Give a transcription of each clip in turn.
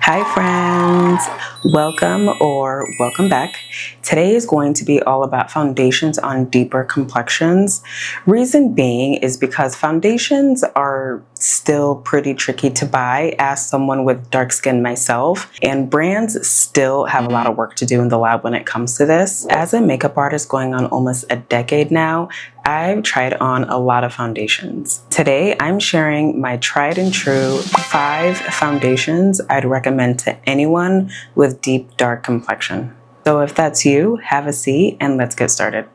Hi friends, welcome back. Today is going to be all about foundations on deeper complexions. Reason being is because foundations are still pretty tricky to buy as someone with dark skin myself, and brands still have a lot of work to do in the lab when it comes to this. As a makeup artist going on almost a decade now, I've tried on a lot of foundations. Today, I'm sharing my tried and true 5 foundations I'd recommend to anyone with deep, dark complexion. So if that's you, have a seat and let's get started.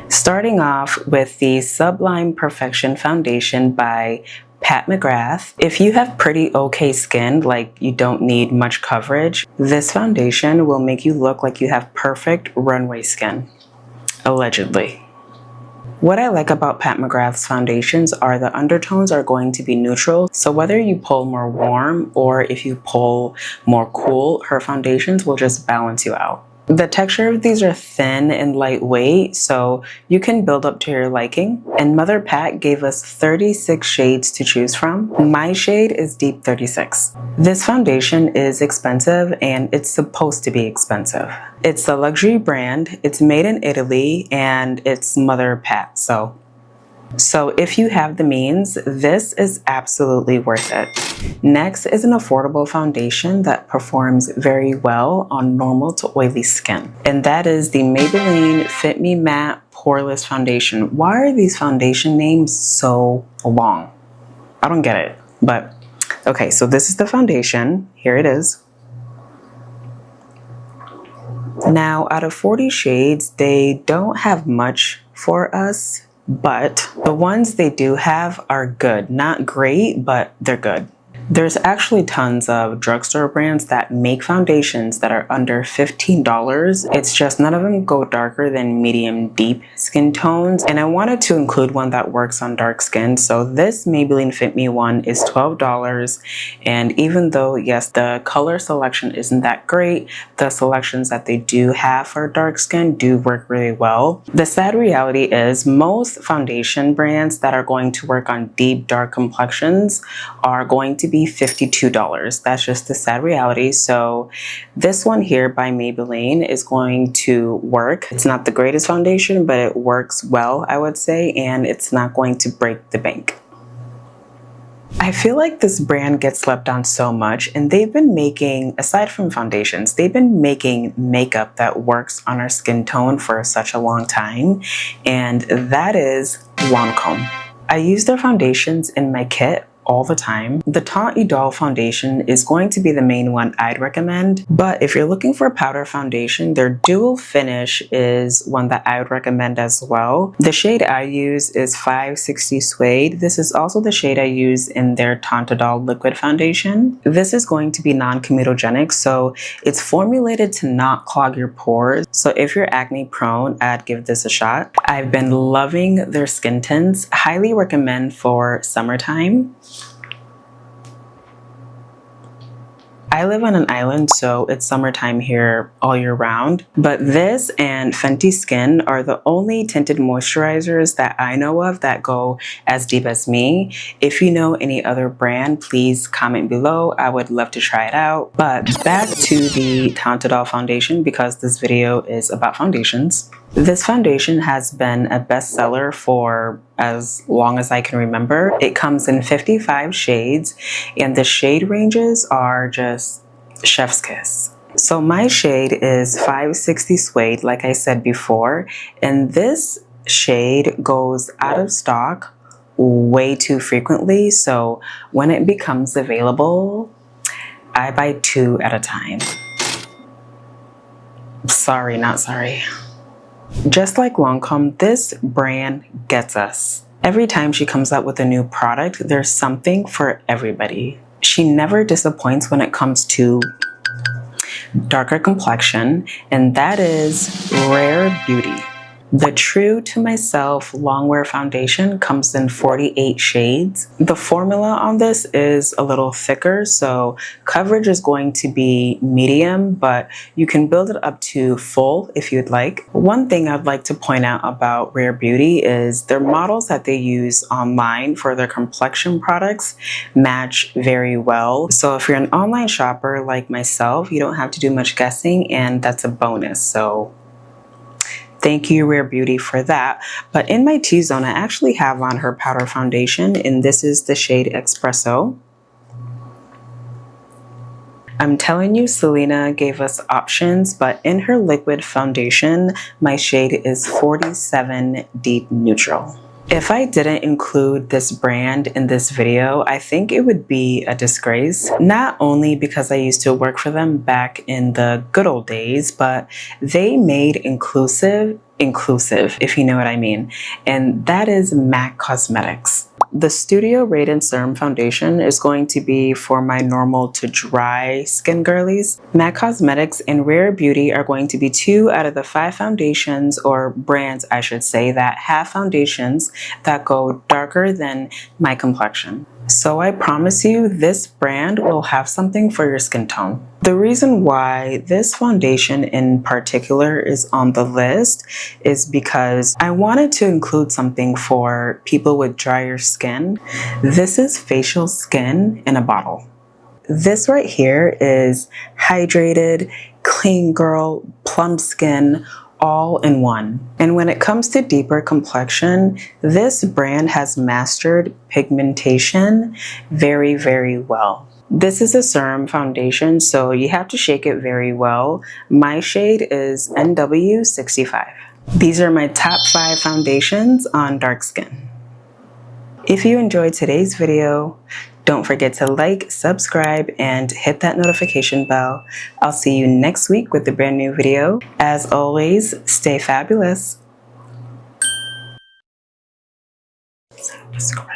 Starting off with the Sublime Perfection Foundation by McGRATH. If you have pretty okay skin, like you don't need much coverage, this foundation will make you look like you have perfect runway skin. Allegedly. What I like about McGRATH's foundations are the undertones are going to be neutral, so whether you pull more warm or if you pull more cool, her foundations will just balance you out. The texture of these are thin and lightweight, so you can build up to your liking. And Mother Pat gave us 36 shades to choose from. My shade is Deep 36. This foundation is expensive and it's supposed to be expensive. It's a luxury brand, it's made in Italy, and it's Mother Pat, so if you have the means, this is absolutely worth it. Next is an affordable foundation that performs very well on normal to oily skin. And that is the Maybelline Fit Me Matte Poreless Foundation. Why are these foundation names so long? I don't get it, but okay, so this is the foundation. Here it is. Now, out of 40 shades, they don't have much for us, but the ones they do have are good. Not great, but they're good. There's actually tons of drugstore brands that make foundations that are under $15. It's just none of them go darker than medium deep skin tones. And I wanted to include one that works on dark skin. So this Maybelline Fit Me one is $12. And even though, yes, the color selection isn't that great, the selections that they do have for dark skin do work really well. The sad reality is most foundation brands that are going to work on deep, dark complexions are going to be $52. That's just the sad reality. So this one here by Maybelline is going to work. It's not the greatest foundation, but it works well, I would say, and it's not going to break the bank. I feel like this brand gets slept on so much, and they've been making, aside from foundations, they've been making makeup that works on our skin tone for such a long time, and that is Lancôme. I use their foundations in my kit all the time. The Teint Idole foundation is going to be the main one I'd recommend, but if you're looking for a powder foundation, their dual finish is one that I would recommend as well. The shade I use is 560 Suede. This is also the shade I use in their Teint Idole liquid foundation. This is going to be non-comedogenic, so it's formulated to not clog your pores. So if you're acne prone, I'd give this a shot. I've been loving their skin tints. Highly recommend for summertime. I live on an island, so it's summertime here all year round, but this and Fenty Skin are the only tinted moisturizers that I know of that go as deep as me. If you know any other brand, please comment below. I would love to try it out. But back to the Teint Idole foundation, because this video is about foundations. This foundation has been a bestseller for as long as I can remember. It comes in 55 shades, and the shade ranges are just chef's kiss. So my shade is 560 Suede, like I said before, and this shade goes out of stock way too frequently, so when it becomes available, I buy 2 at a time. Sorry, not sorry. Just like Lancôme, this brand gets us. Every time she comes out with a new product, there's something for everybody. She never disappoints when it comes to darker complexion, and that is rare beauty. The True to Myself Longwear Foundation comes in 48 shades. The formula on this is a little thicker, so coverage is going to be medium, but you can build it up to full if you'd like. One thing I'd like to point out about Rare Beauty is their models that they use online for their complexion products match very well. So if you're an online shopper like myself, you don't have to do much guessing, and that's a bonus. So thank you, Rare Beauty, for that. But in my T-zone, I actually have on her powder foundation, and this is the shade Espresso. I'm telling you, Selena gave us options, but in her liquid foundation, my shade is 47 Deep Neutral. If I didn't include this brand in this video, I think it would be a disgrace. Not only because I used to work for them back in the good old days, but they made inclusive, if you know what I mean. And that is MAC Cosmetics. The Studio Radiance Serum Foundation is going to be for my normal to dry skin girlies. MAC Cosmetics and Rare Beauty are going to be 2 out of the 5 foundations, or brands I should say, that have foundations that go darker than my complexion. So I promise you, this brand will have something for your skin tone. The reason why this foundation in particular is on the list is because I wanted to include something for people with drier skin. This is facial skin in a bottle. This right here is hydrated, clean girl, plump skin, all in one. And when it comes to deeper complexion, this brand has mastered pigmentation very, very well. This is a serum foundation, so you have to shake it very well. My shade is NW65. These are my top 5 foundations on dark skin. If you enjoyed today's video, don't forget to like, subscribe, and hit that notification bell. I'll see you next week with a brand new video. As always, stay fabulous. Subscribe.